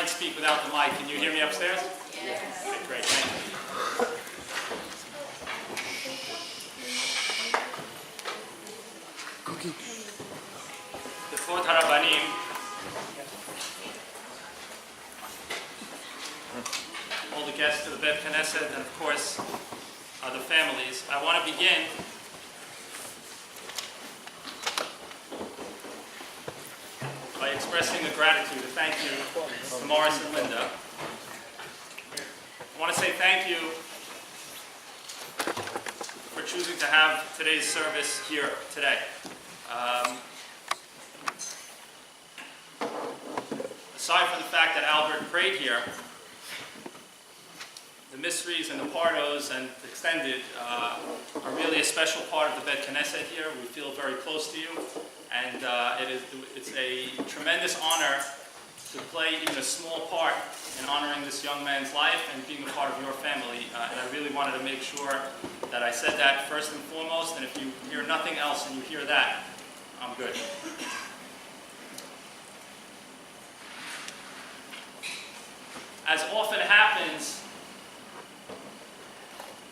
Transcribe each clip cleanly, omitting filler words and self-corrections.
might speak without the mic. Can you hear me upstairs? Yes. Okay, great. Thank you. Cookie. The Kvod Harabanim, all the guests to the Bet Knesset, and of course, the families. I want to begin by expressing a gratitude, a thank you to Morris and Linda. I want to say thank you for choosing to have today's service here today. Aside from the fact that Albert prayed here, the Missrys and the Pardos and the extended are really a special part of the Bet Knesset here. We feel very close to you, and it's a tremendous honor to play even a small part in honoring this young man's life and being a part of your family. And I really wanted to make sure that I said that first and foremost, and if you hear nothing else and you hear that, I'm good. As often happens,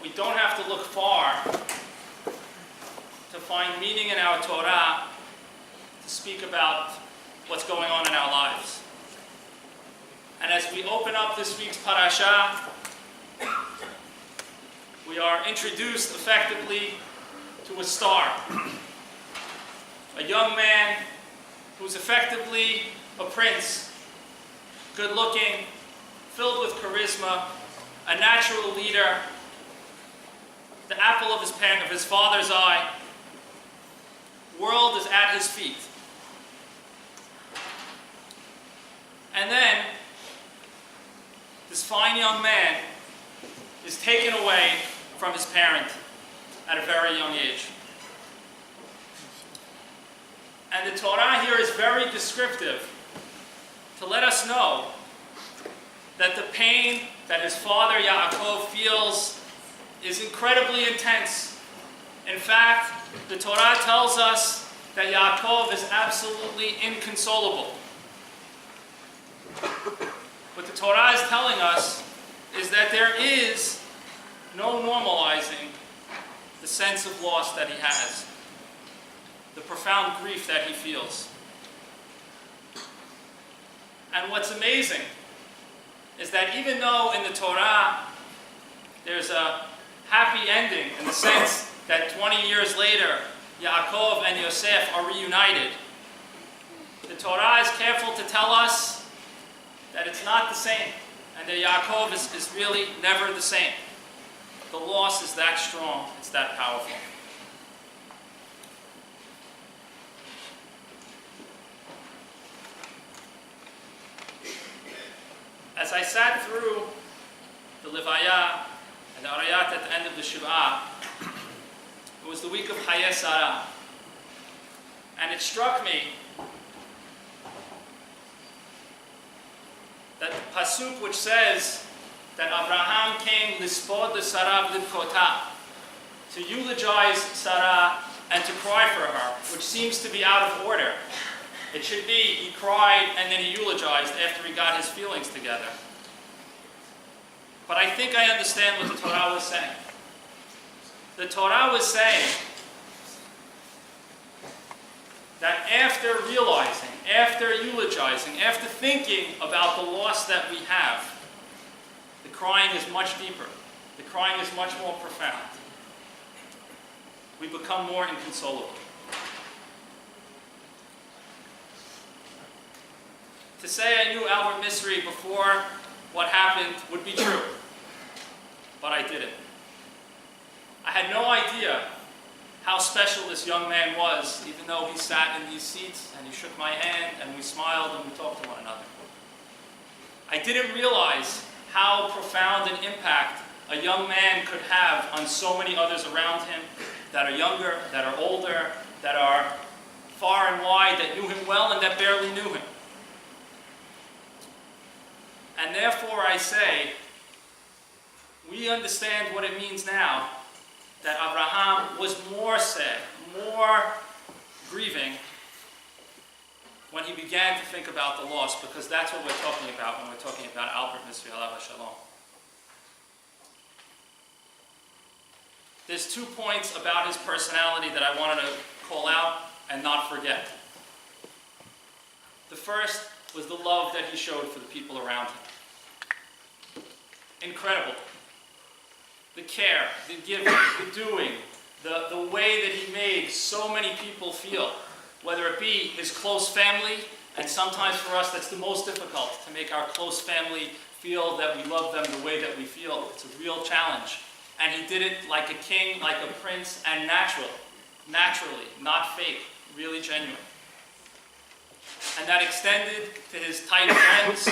we don't have to look far to find meaning in our Torah to speak about what's going on in our lives. And as we open up this week's parasha, we are introduced effectively to a star. A young man who's effectively a prince, good-looking, filled with charisma, a natural leader, the apple of his father's eye. World is at his feet. And then, this fine young man is taken away from his parent at a very young age. And the Torah here is very descriptive to let us know that the pain that his father Yaakov feels is incredibly intense. In fact, the Torah tells us that Yaakov is absolutely inconsolable. What the Torah is telling us is that there is no normalizing the sense of loss that he has, the profound grief that he feels. And what's amazing is that even though in the Torah there's a happy ending in the sense that 20 years later Yaakov and Yosef are reunited, the Torah is careful to tell us that it's not the same, and that Yaakov is really never the same. The loss is that strong, it's that powerful. As I sat through the Levaya and the Arayat at the end of the Shiv'ah, it was the week of Hayeh Sarah, and it struck me that the pasuk which says that Abraham came lispod l'Sarah v'libkota, to eulogize Sarah and to cry for her, which seems to be out of order. It should be he cried and then he eulogized after he got his feelings together. But I think I understand what the Torah was saying. The Torah was saying that after realizing, after eulogizing, after thinking about the loss that we have, the crying is much deeper. The crying is much more profound. We become more inconsolable. To say I knew Albert Missry before what happened would be true, but I didn't. I had no idea how special this young man was, even though he sat in these seats and he shook my hand and we smiled and we talked to one another. I didn't realize how profound an impact a young man could have on so many others around him that are younger, that are older, that are far and wide, that knew him well and that barely knew him. And therefore I say, we understand what it means now that Abraham was more sad, more grieving when he began to think about the loss, because that's what we're talking about when we're talking about Albert Missry, alav shalom. There's 2 points about his personality that I wanted to call out and not forget. The first was the love that he showed for the people around him. Incredible. The care, the giving, the doing, the way that he made so many people feel, whether it be his close family, and sometimes for us that's the most difficult, to make our close family feel that we love them the way that we feel. It's a real challenge. And he did it like a king, like a prince, and naturally, not fake, really genuine. And that extended to his tight friends,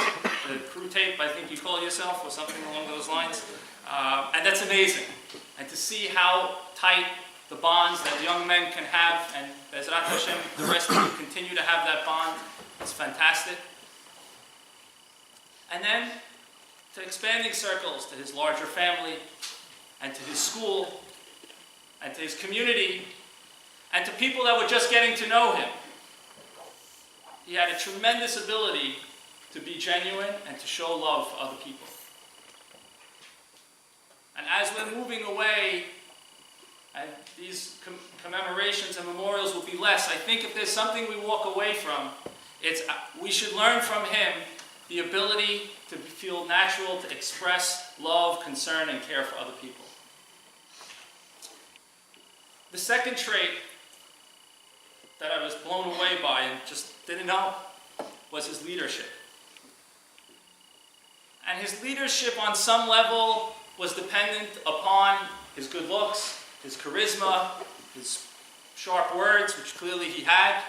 the crew tape, I think you call yourself, or something along those lines. And that's amazing. And to see how tight the bonds that young men can have, and Bezrat Hashem, the rest of you continue to have that bond, it's fantastic. And then to expanding circles, to his larger family, and to his school, and to his community, and to people that were just getting to know him. He had a tremendous ability to be genuine and to show love for other people. And as we're moving away, and these commemorations and memorials will be less, I think if there's something we walk away from, it's we should learn from him the ability to feel natural, to express love, concern, and care for other people. The second trait that I was blown away by and just didn't know was his leadership. And his leadership on some level was dependent upon his good looks, his charisma, his sharp words, which clearly he had.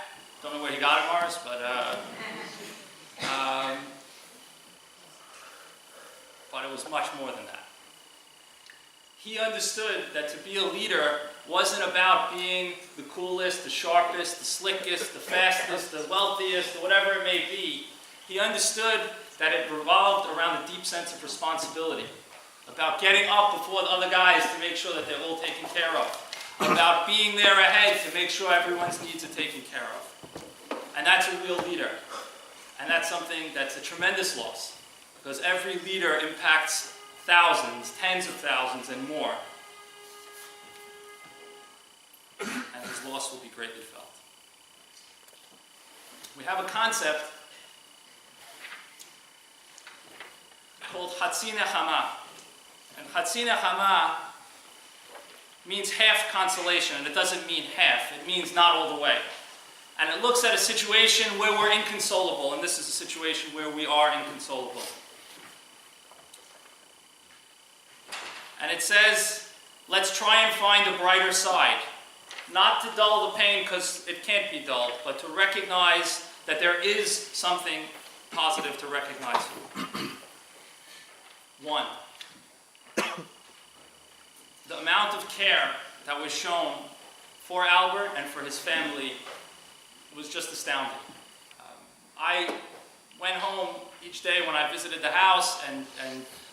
Don't know where he got it, Morris, but it was much more than that. He understood that to be a leader wasn't about being the coolest, the sharpest, the slickest, the fastest, the wealthiest, or whatever it may be. He understood that it revolved around a deep sense of responsibility, about getting up before the other guys to make sure that they're all taken care of, about being there ahead to make sure everyone's needs are taken care of. And that's a real leader. And that's something that's a tremendous loss, because every leader impacts thousands, tens of thousands, and more. And his loss will be greatly felt. We have a concept called Chatzina Chama. And Chatzina Chama means half consolation, and it doesn't mean half. It means not all the way. And it looks at a situation where we're inconsolable, and this is a situation where we are inconsolable. And it says, let's try and find a brighter side. Not to dull the pain, because it can't be dulled, but to recognize that there is something positive to recognize. One, the amount of care that was shown for Albert and for his family was just astounding. I went home each day when I visited the house and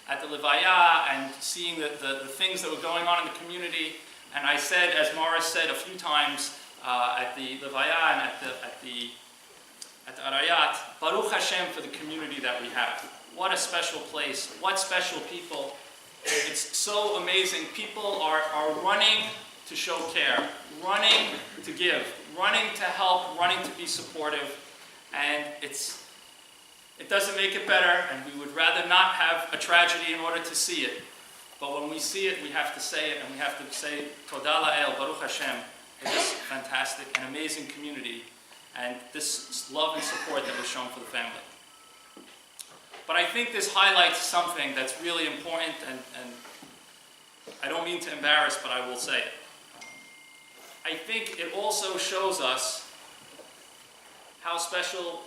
at the Levaya and seeing the things that were going on in the community. And I said, as Morris said a few times at the Levaya and at the Arayat, Baruch Hashem for the community that we have. What a special place. What special people. It's so amazing. People are running to show care, running to give, running to help, running to be supportive. And it doesn't make it better, and we would rather not have a tragedy in order to see it. But when we see it, we have to say it, and we have to say, Todah La'el, Baruch Hashem, for this fantastic and amazing community, and this love and support that was shown for the family. But I think this highlights something that's really important, and I don't mean to embarrass, but I will say it. I think it also shows us how special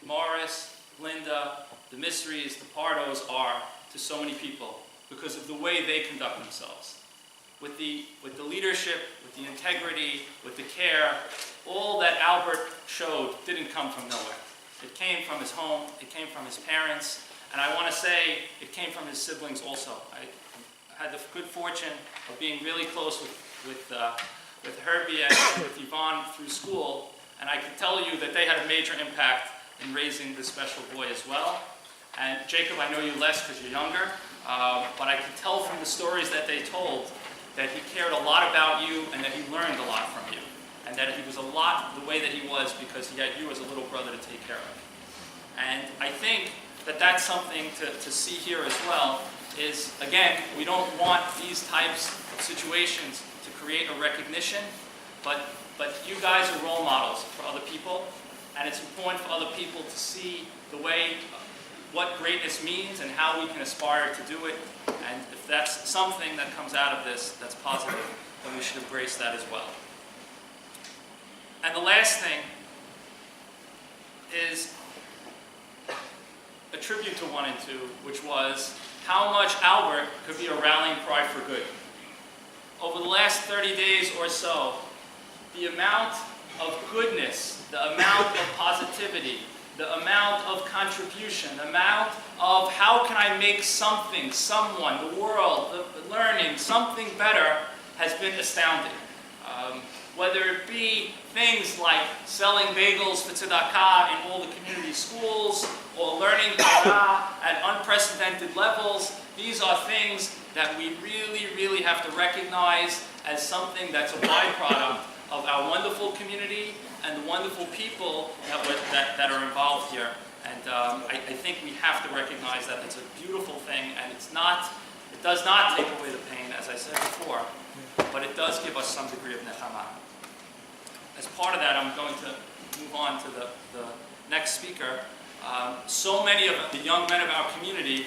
Morris, Linda, the Missrys, the Pardos are to so many people because of the way they conduct themselves. With the leadership, with the integrity, with the care, all that Albert showed didn't come from nowhere. It came from his home, it came from his parents, and I want to say it came from his siblings also. I had the good fortune of being really close with Herbie and with Yvonne through school, And I can tell you that they had a major impact in raising this special boy as well. And Jacob, I know you less because you're younger, but I can tell from the stories that they told that he cared a lot about you and that he learned a lot from you. And that he was a lot the way that he was because he had you as a little brother to take care of. And I think that that's something to see here as well is, again, we don't want these types of situations to create a recognition, but you guys are role models for other people, and it's important for other people to see the way, what greatness means and how we can aspire to do it. And if that's something that comes out of this that's positive, then we should embrace that as well. And the last thing is a tribute to 1 and 2, which was how much Albert could be a rallying cry for good. Over the last 30 days or so, the amount of goodness, the amount of positivity, the amount of contribution, the amount of how can I make something, someone, the world, the learning, something better has been astounding. Whether it be things like selling bagels for tzedakah in all the community schools, or learning Torah at unprecedented levels, these are things that we really, really have to recognize as something that's a byproduct of our wonderful community and the wonderful people that are involved here. And I think we have to recognize that it's a beautiful thing, and it does not take away the pain, as I said before, but it does give us some degree of nechama. As part of that, I'm going to move on to the next speaker. So many of the young men of our community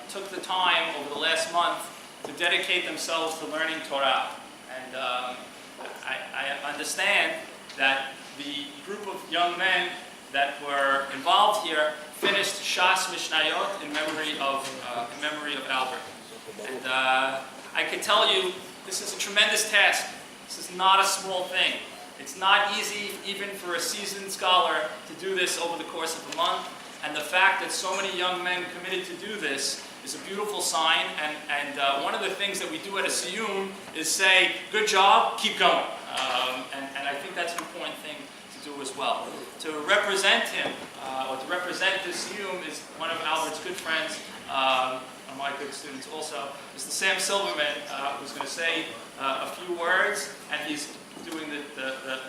took the time over the last month to dedicate themselves to learning Torah. And I understand that the group of young men that were involved here finished Shas Mishnayot in memory of Albert. And I can tell you, this is a tremendous task. This is not a small thing. It's not easy, even for a seasoned scholar, to do this over the course of a month. And the fact that so many young men committed to do this is a beautiful sign. And one of the things that we do at a siyum is say, good job, keep going. And I think that's an important thing to do as well. To represent him, or to represent this siyum, is one of Albert's good friends, one of my good students also, Mr. Sam Silverman, who's going to say a few words, and he's doing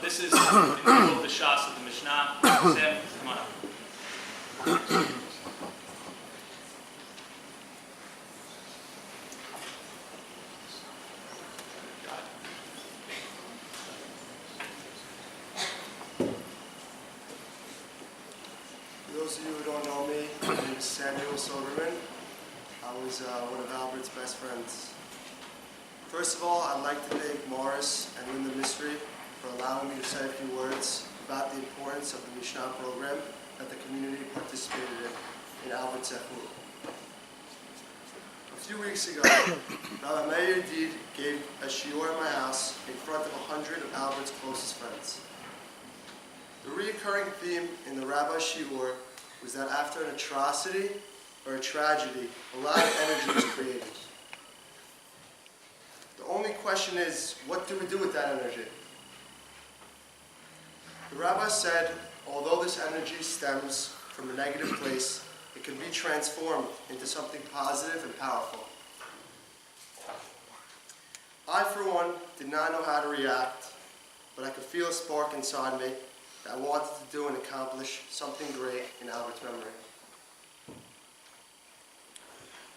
this is in the middle of the Shas of the Mishnah. Sam, come on up. For those of you who don't know me, my name is Samuel Silverman. I was one of Albert's best friends. First of all, I'd like to thank Morris and Albert Missry for allowing me to say a few words about the importance of the Mishnah program that the community participated in Albert's Zechut. A few weeks ago, Rabbi Meir gave a shiur at my house in front of 100 of Albert's closest friends. The recurring theme in the rabbi's shiur was that after an atrocity or a tragedy, a lot of energy is created. The only question is, what do we do with that energy? The rabbi said, although this energy stems from a negative place, it can be transformed into something positive and powerful. I, for one, did not know how to react, but I could feel a spark inside me that I wanted to do and accomplish something great in Albert's memory.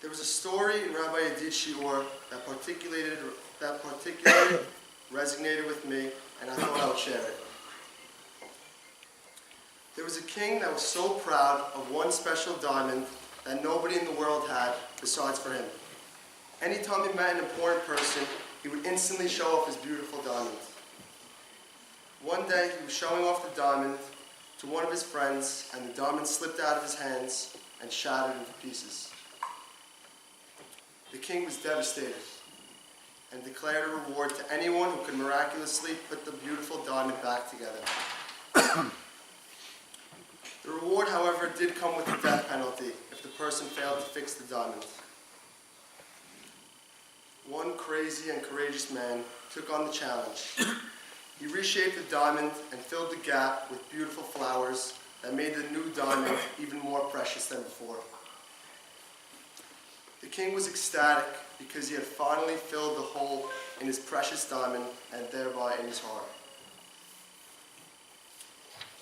There was a story in Rabbi Yedid's shiur that particularly resonated with me, and I thought I would share it. There was a king that was so proud of one special diamond that nobody in the world had besides for him. Anytime he met an important person, he would instantly show off his beautiful diamond. One day, he was showing off the diamond to one of his friends, and the diamond slipped out of his hands and shattered into pieces. The king was devastated and declared a reward to anyone who could miraculously put the beautiful diamond back together. The reward, however, did come with a death penalty if the person failed to fix the diamond. One crazy and courageous man took on the challenge. He reshaped the diamond and filled the gap with beautiful flowers that made the new diamond even more precious than before. The king was ecstatic because he had finally filled the hole in his precious diamond and thereby in his heart.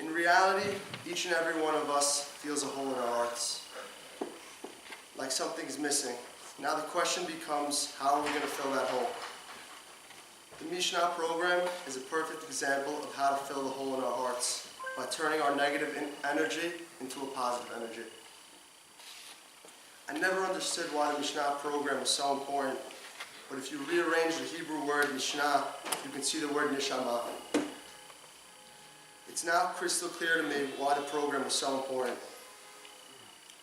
In reality, each and every one of us feels a hole in our hearts, like something's missing. Now the question becomes, how are we going to fill that hole? The Mishnah program is a perfect example of how to fill the hole in our hearts by turning our negative energy into a positive energy. I never understood why the Mishnah program was so important, but if you rearrange the Hebrew word Mishnah, you can see the word Neshama. It's now crystal clear to me why the program was so important.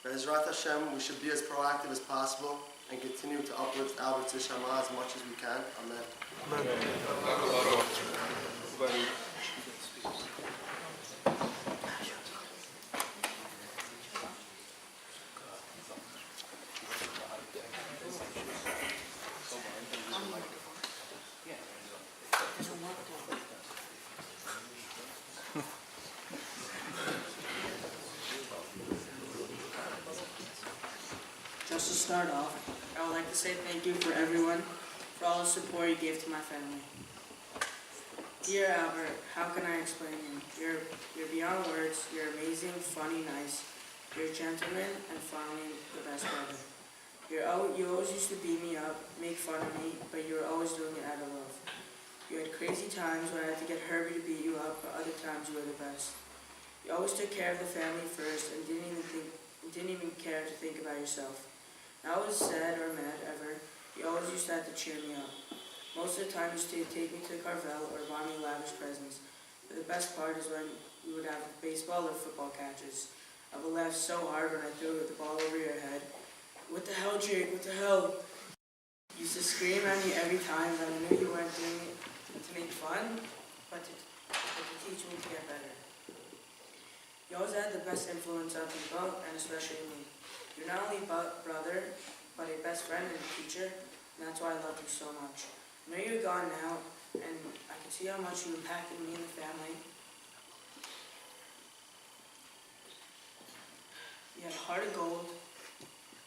Be'ezrat Hashem, we should be as proactive as possible and continue to uplift Albert's Neshama as much as we can. Amen. Just to start off, I would like to say thank you for everyone, for all the support you gave to my family. Dear Albert, how can I explain you? You're beyond words, you're amazing, funny, nice. You're a gentleman and finally the best brother. You always used to beat me up, make fun of me, but you were always doing it out of love. You had crazy times when I had to get Herbie to beat you up, but other times you were the best. You always took care of the family first and didn't even care to think about yourself. When I was sad or mad ever, you always used to have to cheer me up. Most of the time you used to take me to Carvel or buy me lavish presents. But the best part is when we would have baseball or football catches. I would laugh so hard when I threw the ball over your head. What the hell, Jake? What the hell? You used to scream at me every time, but I knew you weren't doing it to make fun, but to teach me to get better. You always had the best influence on people, and especially me. You're not only a brother, but a best friend and a teacher, and that's why I love you so much. I know you're gone now, and I can see how much you impacted me and the family. You had a heart of gold.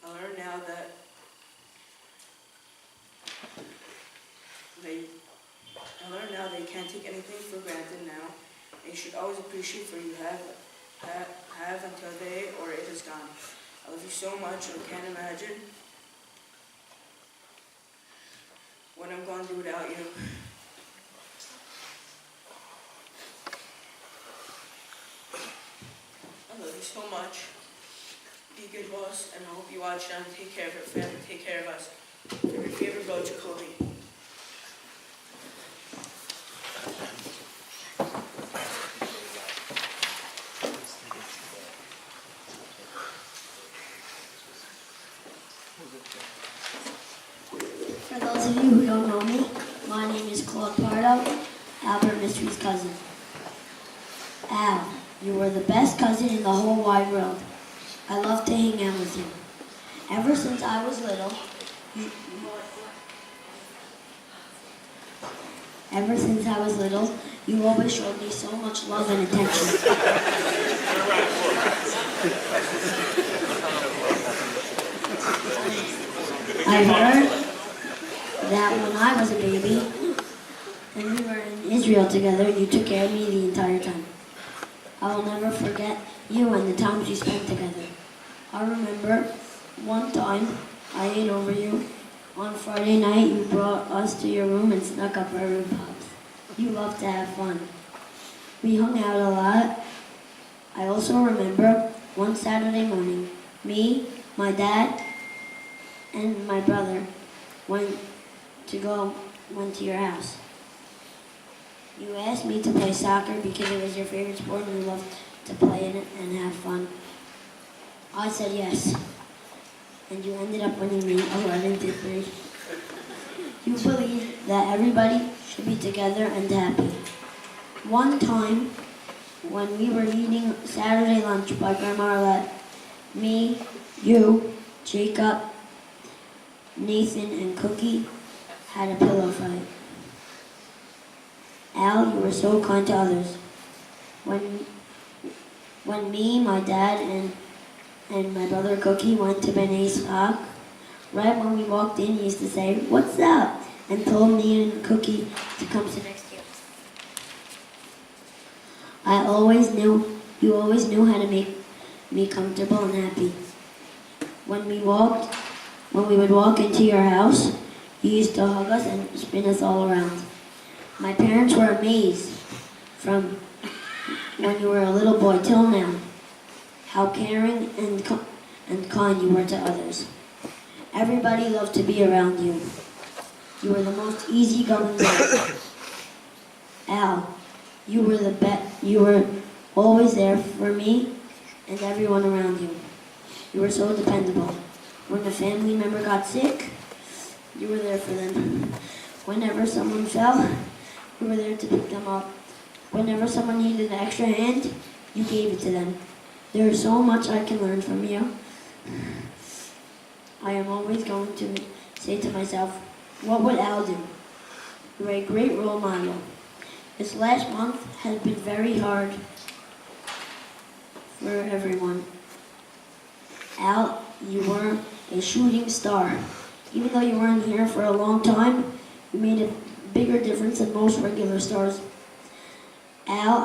I learned now that they can't take anything for granted now. And you should always appreciate what you have until they or it is gone. I love you so much, I can't imagine what I'm going to do without you. I love you so much. Be a good boss, and I hope you watch and take care of your family, take care of us. Your favorite boat, Jacoby. For those of you who don't know me, my name is Claude Pardo, Albert Missry's cousin. Al, you were the best cousin in the whole wide world. I love to hang out with you. Ever since I was little, you always showed me so much love and attention. I heard that when I was a baby, and we were in Israel together, you took care of me the entire time. I will never forget you and the times we spent together. I remember one time I ate over you. On Friday night, you brought us to your room and snuck up our room pops. You loved to have fun. We hung out a lot. I also remember one Saturday morning, me, my dad, and my brother went to your house. You asked me to play soccer because it was your favorite sport and you loved to play in it and have fun. I said yes, and you ended up winning me 11-3. You believe that everybody should be together and happy. One time, when we were eating Saturday lunch by Grandma Arlette, me, you, Jacob, Nathan, and Cookie had a pillow fight. Al, you were so kind to others. When me, my dad, and my brother Cookie went to B'nai Yitzchak, right when we walked in, he used to say, "What's up?" and told me and Cookie to come sit next to you. You always knew how to make me comfortable and happy. When we would walk into your house, you used to hug us and spin us all around. My parents were amazed from when you were a little boy till now, how caring and kind you were to others. Everybody loved to be around you. You were the most easygoing guy. Al, you were the best. You were always there for me and everyone around you. You were so dependable. When a family member got sick, you were there for them. Whenever someone fell, you were there to pick them up. Whenever someone needed an extra hand, you gave it to them. There is so much I can learn from you. I am always going to say to myself, what would Al do? You're a great role model. This last month has been very hard for everyone. Al, you were a shooting star. Even though you weren't here for a long time, you made a bigger difference than most regular stars. Al,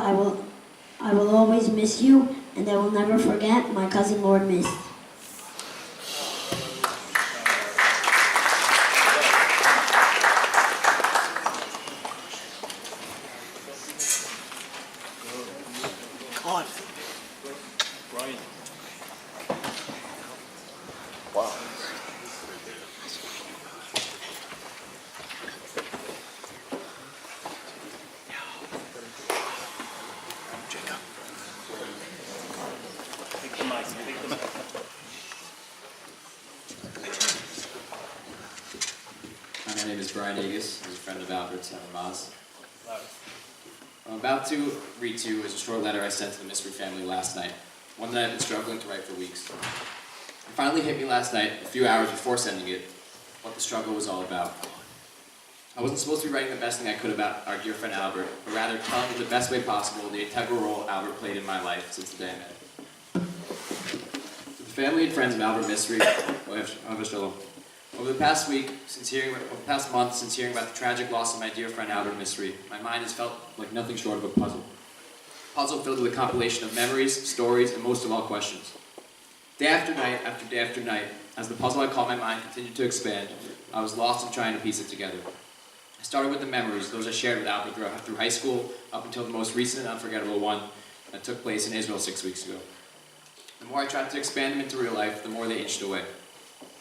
I will always miss you, and I will never forget my cousin Lord Miss. Brian. Wow. Take the mic. Take the mic. My name is Brian Agus. I'm a friend of Albert's and Maz. Loud. I'm about to read to you is a short letter I sent to the Missry family last night, one that I've been struggling to write for weeks. It finally hit me last night, a few hours before sending it, what the struggle was all about. I wasn't supposed to be writing the best thing I could about our dear friend Albert, but rather telling in the best way possible the integral role Albert played in my life since the day I met him. To the family and friends of Albert Missry, over the past month, since hearing about the tragic loss of my dear friend Albert Missry, my mind has felt like nothing short of a puzzle. A puzzle filled with a compilation of memories, stories, and most of all, questions. Day after day after night, as the puzzle I call my mind continued to expand, I was lost in trying to piece it together. I started with the memories, those I shared with Albert through high school, up until the most recent and unforgettable one that took place in Israel 6 weeks ago. The more I tried to expand them into real life, the more they inched away.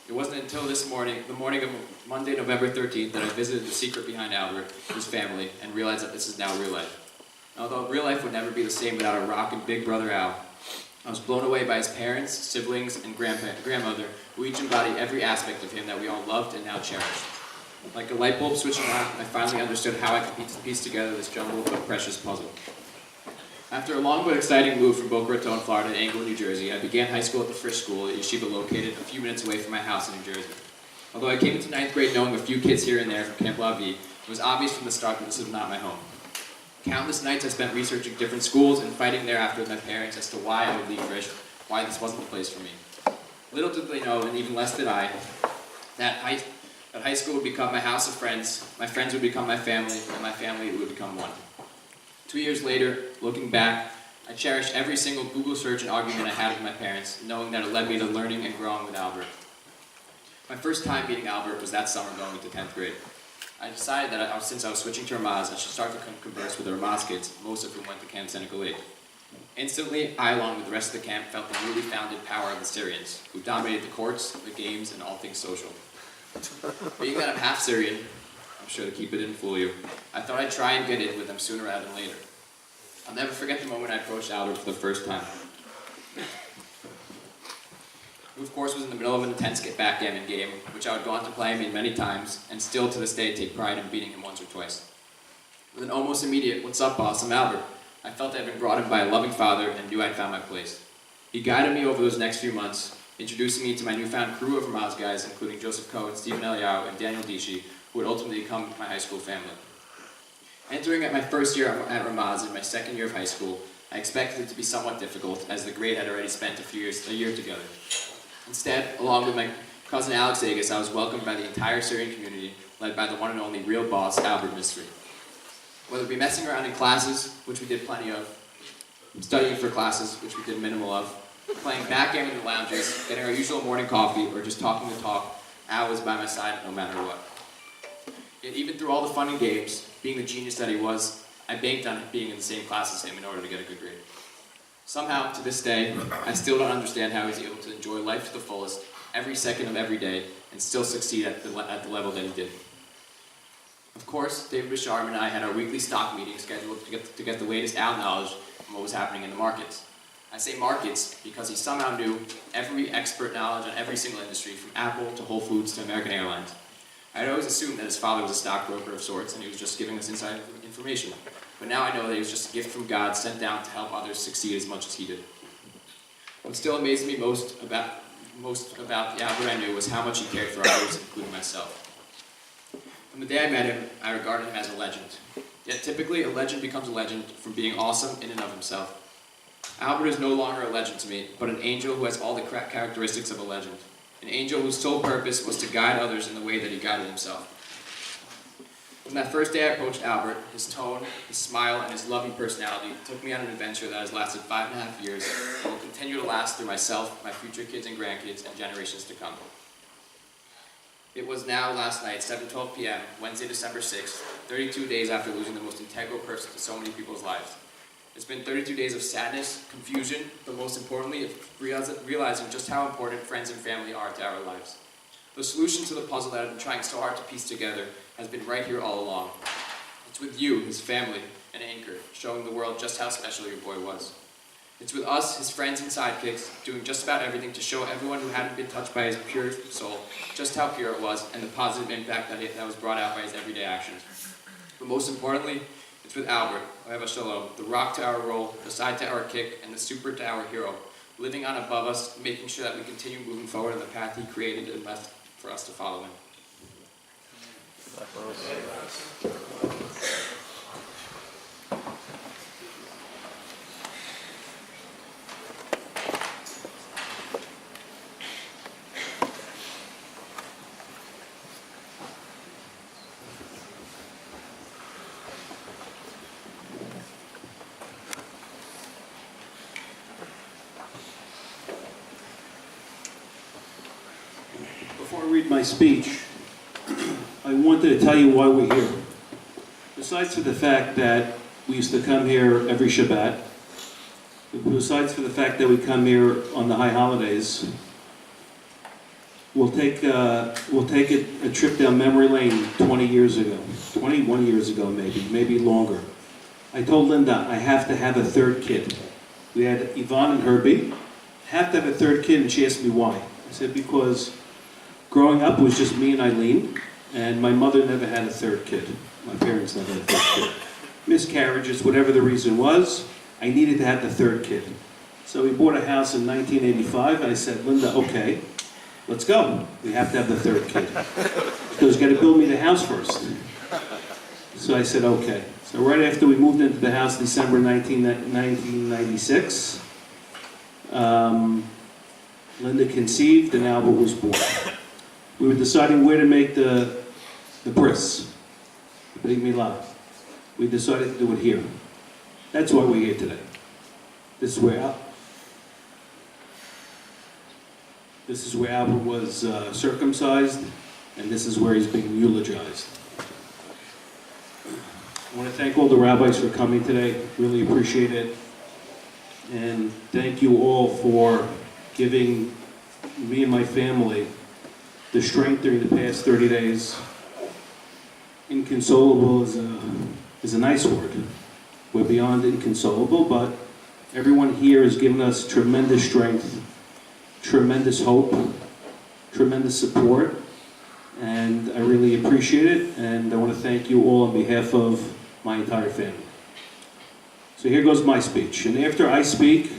It wasn't until this morning, the morning of Monday, November 13th, that I visited the secret behind Albert, his family, and realized that this is now real life. And although real life would never be the same without a rockin' big brother Al, I was blown away by his parents, siblings, and grandmother, who each embodied every aspect of him that we all loved and now cherished. Like a light bulb switching on, I finally understood how I could piece together this jumbled but precious puzzle. After a long but exciting move from Boca Raton, Florida to Englewood, New Jersey, I began high school at the Frisch School, a yeshiva located a few minutes away from my house in New Jersey. Although I came into 9th grade knowing a few kids here and there from Camp La Vie, it was obvious from the start that this was not my home. Countless nights I spent researching different schools and fighting thereafter with my parents as to why I would leave Frisch, why this wasn't the place for me. Little did they know, and even less did I, that high school would become my house of friends, my friends would become my family, and my family would become one. 2 years later, looking back, I cherish every single Google search and argument I had with my parents, knowing that it led me to learning and growing with Albert. My first time meeting Albert was that summer going into 10th grade. I decided that since I was switching to Ramaz, I should start to converse with the Ramaz kids, most of whom went to Camp Seneca Lake. Instantly, I, along with the rest of the camp, felt the newly founded power of the Syrians, who dominated the courts, the games, and all things social. Being that I'm half Syrian, I'm sure to keep it in fool you, I thought I'd try and get in with them sooner rather than later. I'll never forget the moment I approached Albert for the first time. Who, of course, was in the middle of an intense backgammon game, which I would go on to play him in many times, and still to this day take pride in beating him once or twice. With an almost immediate, "What's up, boss? I'm Albert," I felt I had been brought in by a loving father and knew I'd found my place. He guided me over those next few months, introducing me to my newfound crew of Ramaz guys, including Joseph Cohen, Stephen Eliyahu, and Daniel Dishi, who would ultimately become my high school family. Entering at my first year at Ramaz in my second year of high school, I expected it to be somewhat difficult, as the grade had already spent a year together. Instead, along with my cousin Alex Agus, I was welcomed by the entire Syrian community, led by the one and only real boss, Albert Missry. Whether it be messing around in classes, which we did plenty of, studying for classes, which we did minimal of, playing backgammon in the lounges, getting our usual morning coffee, or just talking the talk, Al was by my side no matter what. Yet even through all the fun and games, being the genius that he was, I banked on being in the same class as him in order to get a good grade. Somehow, to this day, I still don't understand how he's able to enjoy life to the fullest, every second of every day, and still succeed at the level that he did. Of course, David Bisharm and I had our weekly stock meeting scheduled to get the latest Al knowledge on what was happening in the markets. I say markets because he somehow knew every expert knowledge on every single industry, from Apple to Whole Foods to American Airlines. I had always assumed that his father was a stockbroker of sorts and he was just giving us inside information. But now I know that he was just a gift from God sent down to help others succeed as much as he did. What still amazed me most about the Albert I knew was how much he cared for others, including myself. From the day I met him, I regarded him as a legend. Yet typically, a legend becomes a legend from being awesome in and of himself. Albert is no longer a legend to me, but an angel who has all the characteristics of a legend. An angel whose sole purpose was to guide others in the way that he guided himself. From that first day I approached Albert, his tone, his smile, and his loving personality took me on an adventure that has lasted 5.5 years and will continue to last through myself, my future kids and grandkids, and generations to come. It was now last night, 7:12 p.m., Wednesday, December 6th, 32 days after losing the most integral person to so many people's lives. It's been 32 days of sadness, confusion, but most importantly, of realizing just how important friends and family are to our lives. The solution to the puzzle that I've been trying so hard to piece together has been right here all along. It's with you, his family, an anchor, showing the world just how special your boy was. It's with us, his friends and sidekicks, doing just about everything to show everyone who hadn't been touched by his pure soul just how pure it was and the positive impact that was brought out by his everyday actions. But most importantly, it's with Albert, Yaffa Shalom, the rock to our roll, the side to our kick, and the super to our hero, living on above us, making sure that we continue moving forward on the path he created and left for us to follow him. Before I read my speech, I wanted to tell you why we're here. Besides for the fact that we used to come here every Shabbat, besides for the fact that we come here on the high holidays, we'll take a trip down memory lane 20 years ago, 21 years ago maybe longer. I told Linda I have to have a third kid. We had Yvonne and Herbie. I have to have a third kid, and she asked me why. I said because growing up, it was just me and Eileen, and my mother never had a third kid. My parents never had a third kid. Miscarriages, whatever the reason was, I needed to have the third kid. So we bought a house in 1985, and I said, Linda, okay, let's go. We have to have the third kid. Because you got to build me the house first. So I said, okay. So right after we moved into the house, December 1996, Linda conceived and Albert was born. We were deciding where to make the bris, the Brit Milah. We decided to do it here. That's why we're here today. This is where Albert was circumcised, and this is where he's being eulogized. I want to thank all the rabbis for coming today. Really appreciate it. And thank you all for giving me and my family the strength during the past 30 days. Inconsolable is a nice word. We're beyond inconsolable, but everyone here has given us tremendous strength, tremendous hope, tremendous support, and I really appreciate it, and I want to thank you all on behalf of my entire family. So here goes my speech, and after I speak,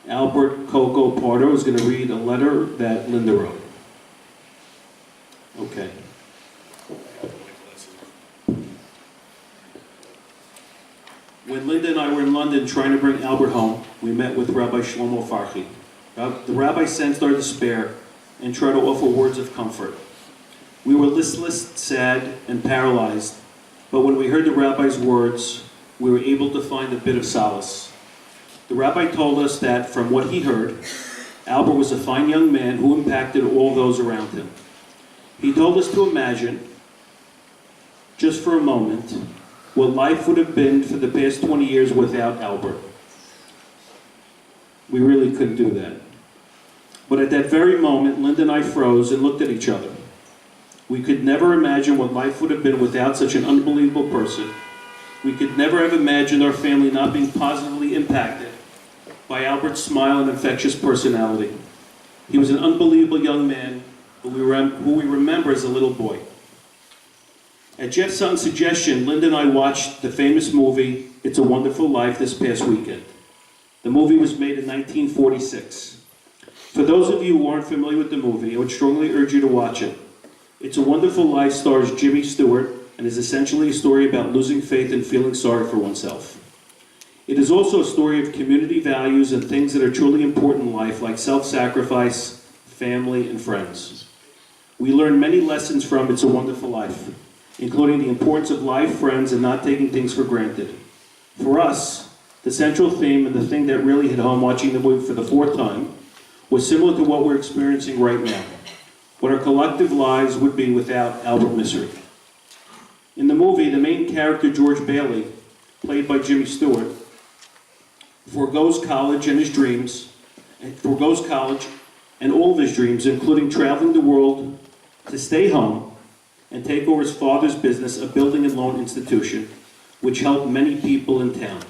Albert Coco Pardo is going to read a letter that Linda wrote. Okay. When Linda and I were in London trying to bring Albert home, we met with Rabbi Shlomo Farhi. The rabbi sensed our despair and tried to offer words of comfort. We were listless, sad, and paralyzed, but when we heard the rabbi's words, we were able to find a bit of solace. The rabbi told us that, from what he heard, Albert was a fine young man who impacted all those around him. He told us to imagine, just for a moment, what life would have been for the past 20 years without Albert. We really couldn't do that. But at that very moment, Linda and I froze and looked at each other. We could never imagine what life would have been without such an unbelievable person. We could never have imagined our family not being positively impacted by Albert's smile and infectious personality. He was an unbelievable young man who we remember as a little boy. At Jeff Sutton's suggestion, Linda and I watched the famous movie, It's a Wonderful Life, this past weekend. The movie was made in 1946. For those of you who aren't familiar with the movie, I would strongly urge you to watch it. It's a Wonderful Life stars Jimmy Stewart and is essentially a story about losing faith and feeling sorry for oneself. It is also a story of community values and things that are truly important in life, like self-sacrifice, family, and friends. We learn many lessons from It's a Wonderful Life, including the importance of life, friends, and not taking things for granted. For us, the central theme and the thing that really hit home watching the movie for the fourth time was similar to what we're experiencing right now, what our collective lives would be without Albert Missry. In the movie, the main character, George Bailey, played by Jimmy Stewart, forgoes college and his dreams, and forgoes college and all of his dreams, including traveling the world, to stay home and take over his father's business, a building and loan institution, which helped many people in town.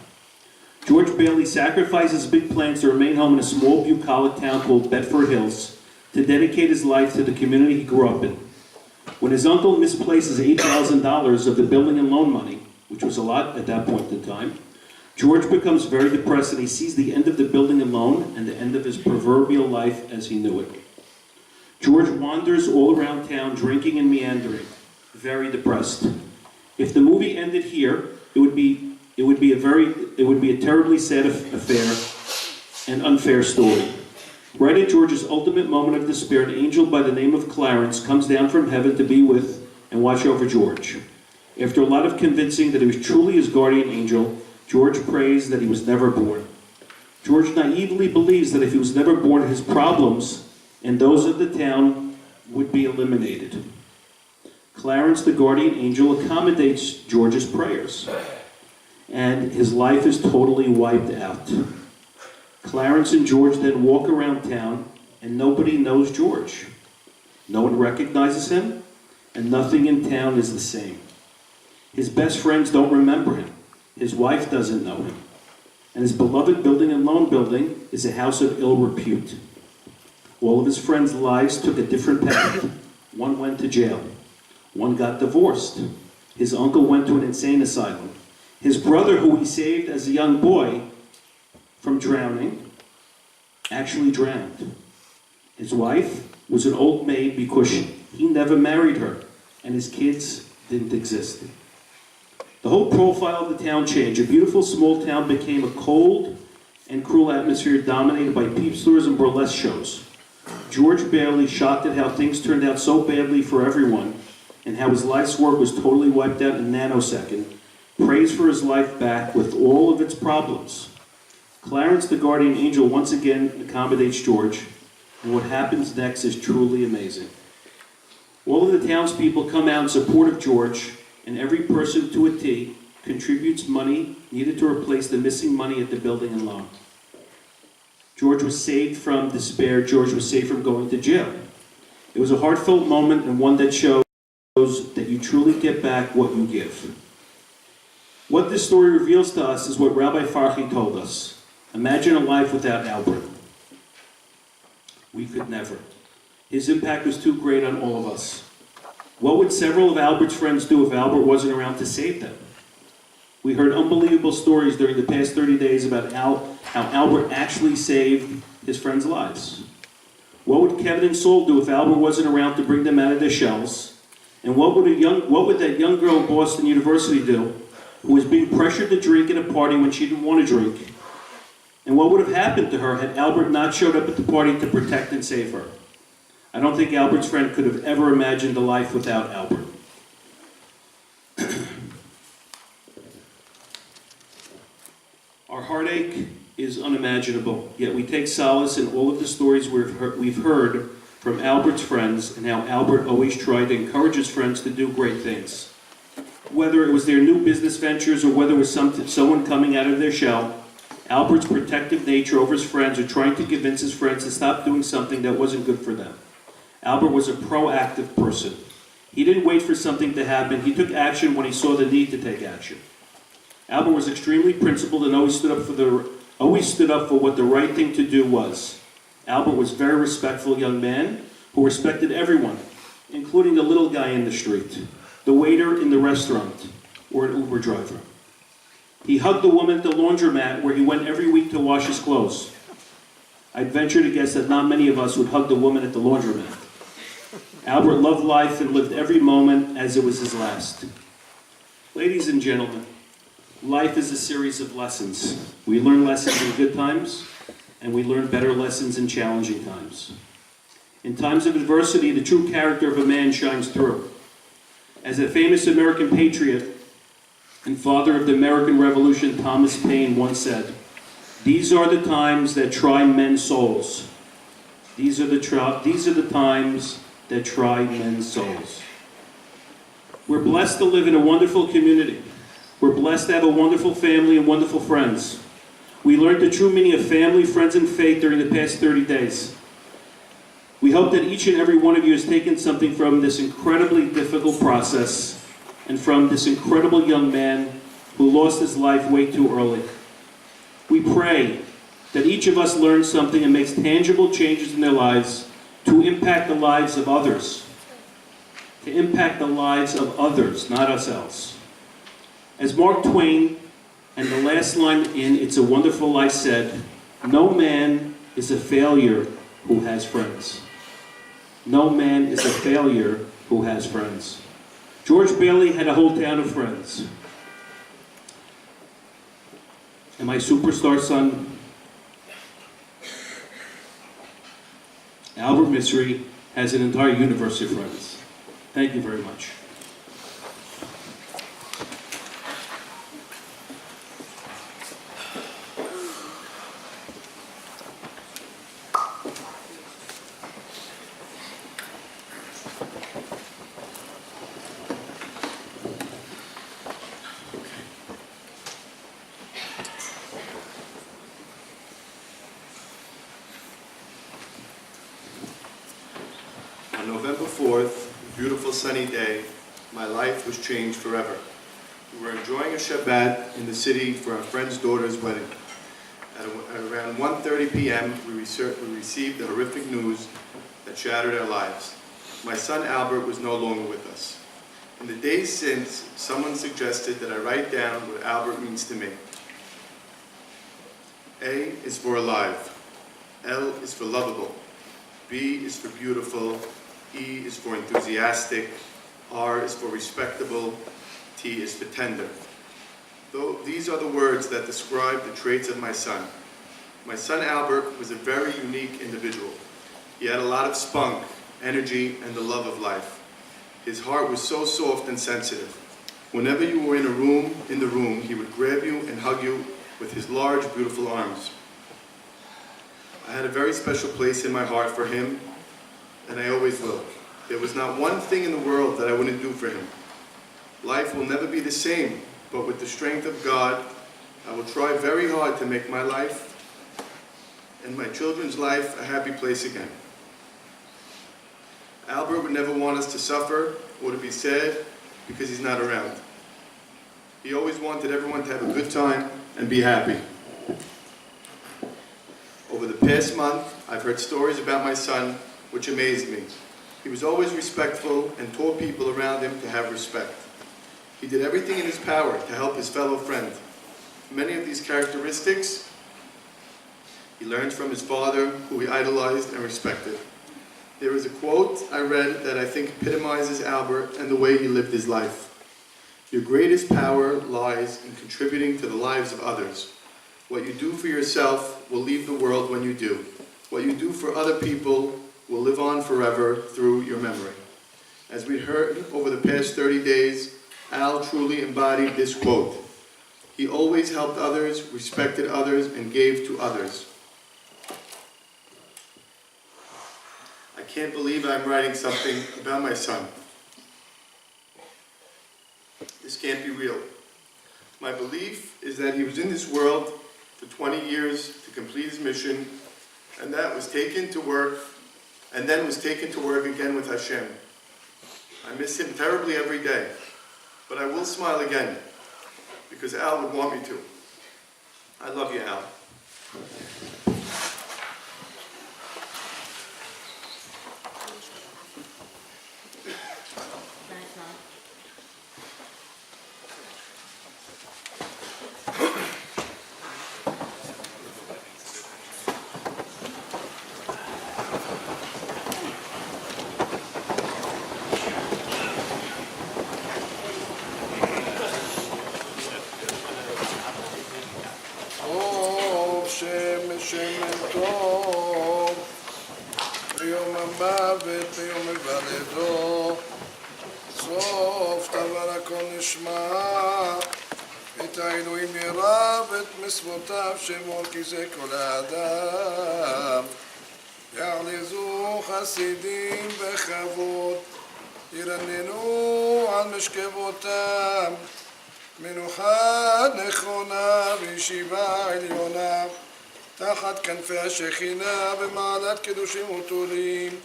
George Bailey sacrifices big plans to remain home in a small bucolic town called Bedford Hills to dedicate his life to the community he grew up in. When his uncle misplaces $8,000 of the building and loan money, which was a lot at that point in time, George becomes very depressed and he sees the end of the building and loan and the end of his proverbial life as he knew it. George wanders all around town drinking and meandering, very depressed. If the movie ended here, it would be a terribly sad affair and unfair story. Right at George's ultimate moment of despair, an angel by the name of Clarence comes down from heaven to be with and watch over George. After a lot of convincing that he was truly his guardian angel, George prays that he was never born. George naively believes that if he was never born, his problems and those of the town would be eliminated. Clarence, the guardian angel, accommodates George's prayers, and his life is totally wiped out. Clarence and George then walk around town, and nobody knows George. No one recognizes him, and nothing in town is the same. His best friends don't remember him. His wife doesn't know him. And his beloved building and loan building is a house of ill repute. All of his friends' lives took a different path. One went to jail. One got divorced. His uncle went to an insane asylum. His brother, who he saved as a young boy from drowning, actually drowned. His wife was an old maid because he never married her, and his kids didn't exist. The whole profile of the town changed. A beautiful small town became a cold and cruel atmosphere dominated by peep stores and burlesque shows. George Bailey, shocked at how things turned out so badly for everyone and how his life's work was totally wiped out in a nanosecond, prays for his life back with all of its problems. Clarence, the guardian angel, once again accommodates George, and what happens next is truly amazing. All of the townspeople come out in support of George, and every person to a T contributes money needed to replace the missing money at the building and loan. George was saved from despair. George was saved from going to jail. It was a heartfelt moment and one that shows that you truly get back what you give. What this story reveals to us is what Rabbi Farhi told us. Imagine a life without Albert. We could never. His impact was too great on all of us. What would several of Albert's friends do if Albert wasn't around to save them? We heard unbelievable stories during the past 30 days about how Albert actually saved his friends' lives. What would Kevin and Saul do if Albert wasn't around to bring them out of their shells? And what would that young girl in Boston University do who was being pressured to drink at a party when she didn't want to drink, and what would have happened to her had Albert not showed up at the party to protect and save her. I don't think Albert's friend could have ever imagined a life without Albert. Our heartache is unimaginable, yet we take solace in all of the stories we've heard from Albert's friends and how Albert always tried to encourage his friends to do great things. Whether it was their new business ventures or whether it was someone coming out of their shell, Albert's protective nature over his friends or trying to convince his friends to stop doing something that wasn't good for them. Albert was a proactive person. He didn't wait for something to happen. He took action when he saw the need to take action. Albert was extremely principled and always stood up for what the right thing to do was. Albert was a very respectful young man who respected everyone, including the little guy in the street, the waiter in the restaurant, or an Uber driver. He hugged the woman at the laundromat where he went every week to wash his clothes. I'd venture to guess that not many of us would hug the woman at the laundromat. Albert loved life and lived every moment as it was his last. Ladies and gentlemen, life is a series of lessons. We learn lessons in good times, and we learn better lessons in challenging times. In times of adversity, the true character of a man shines through. As a famous American patriot and father of the American Revolution, Thomas Paine, once said, "These are the times that try men's souls. These are the times that try men's souls." We're blessed to live in a wonderful community. We're blessed to have a wonderful family and wonderful friends. We learned the true meaning of family, friends, and faith during the past 30 days. We hope that each and every one of you has taken something from this incredibly difficult process and from this incredible young man who lost his life way too early. We pray that each of us learns something and makes tangible changes in their lives to impact the lives of others. To impact the lives of others, not ourselves. As Mark Twain, and the last line in It's a Wonderful Life said, "No man is a failure who has friends." No man is a failure who has friends. George Bailey had a whole town of friends. And my superstar son, Albert Missry, has an entire universe of friends. Thank you very much. On November 4th, a beautiful sunny day, my life was changed forever. We were enjoying a Shabbat in the city for our friend's daughter's wedding. At around 1:30 p.m., we received the horrific news that shattered our lives. My son Albert was no longer with us. In the days since, someone suggested that I write down what Albert means to me. A is for alive. L is for lovable. B is for beautiful. E is for enthusiastic. R is for respectable. T is for tender. These are the words that describe the traits of my son. My son Albert was a very unique individual. He had a lot of spunk, energy, and the love of life. His heart was so soft and sensitive. Whenever you were in the room, he would grab you and hug you with his large, beautiful arms. I had a very special place in my heart for him, and I always will. There was not one thing in the world that I wouldn't do for him. Life will never be the same, but with the strength of God, I will try very hard to make my life and my children's life a happy place again. Albert would never want us to suffer or to be sad because he's not around. He always wanted everyone to have a good time and be happy. Over the past month, I've heard stories about my son which amazed me. He was always respectful and taught people around him to have respect. He did everything in his power to help his fellow friend. Many of these characteristics he learned from his father, who he idolized and respected. There is a quote I read that I think epitomizes Albert and the way he lived his life. Your greatest power lies in contributing to the lives of others. What you do for yourself will leave the world when you do. What you do for other people will live on forever through your memory. As we heard over the past 30 days, Al truly embodied this quote. He always helped others, respected others, and gave to others. I can't believe I'm writing something about my son. This can't be real. My belief is that he was in this world for 20 years to complete his mission, and that was taken to work, and then was taken to work again with Hashem. I miss him terribly every day, but I will smile again, because Al would want me to. I love you, Al. שמן טוב, ביום המוות, ביום היוולדו, סוף דבר הכל נשמע, את האלוהים ירא ואת מצוותיו שמור כי זה כל האדם. יעלזו חסידים בכבוד, ירננו על משכבותם, מנוחה נכונה וישיבה עליונה, תחת כנפי השכינה במעלת קדושים וטולים,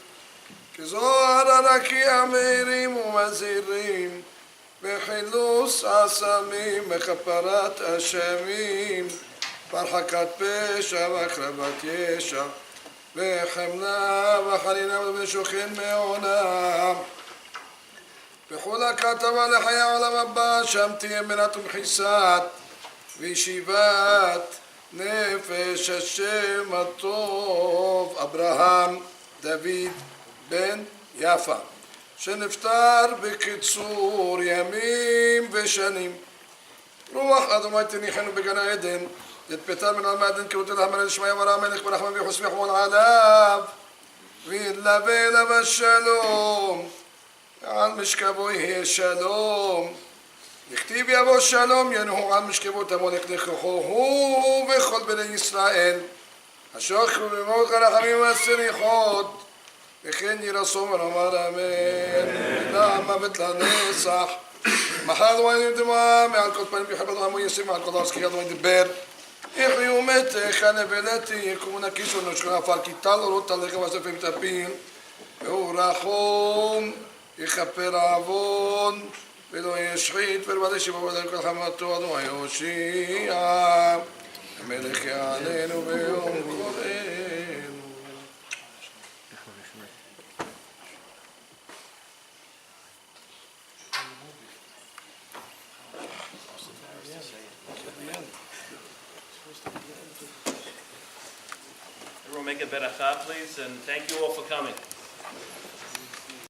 כזוהר הרקיע מאירים ומזהירים, בחילוץ אסמים וכפרת אשמים, והרחקת פשע והקרבת ישע, וחמלה וחנינה ובשוכן מעונה. בכל הכתבה לחיי העולם הבא, שם תהיה מנת ומחיסת וישיבת נפש השם הטוב אברהם דוד בן יפה, שנפטר בקיצור ימים ושנים. רוח אדוני תניחנו בגן העדן, תתפטר מן המעדן כרות אל המלך שמיה ורע המלך ברחמם ויחוס ויחמון עליו, וילווה אליו השלום, על משכבו יהיה שלום. נכתיב יבוא שלום ינהו על משכבו תמולק נכוחו הוא וכל בני ישראל, השוך ובמות הרחמים והסליחות, וכן ירסום ונאמר אמן. למוות לנצח, מחר דמיים דמעה, מעל כל פנים יחבד עמו יסים, מעל כל עסקי אדוני דבר. יחיו מתך הנבלתי יקומו נקישו נשכון עפר, כי טל אורות תלך וספים תפיל, והוא רחום יכפר עוון ולא ישחית ולבדי שבו בדל כל חמתו אדוני יושיע, המלך יעננו ביום קוראנו. Everyone make a beracha, please, and thank you all for coming.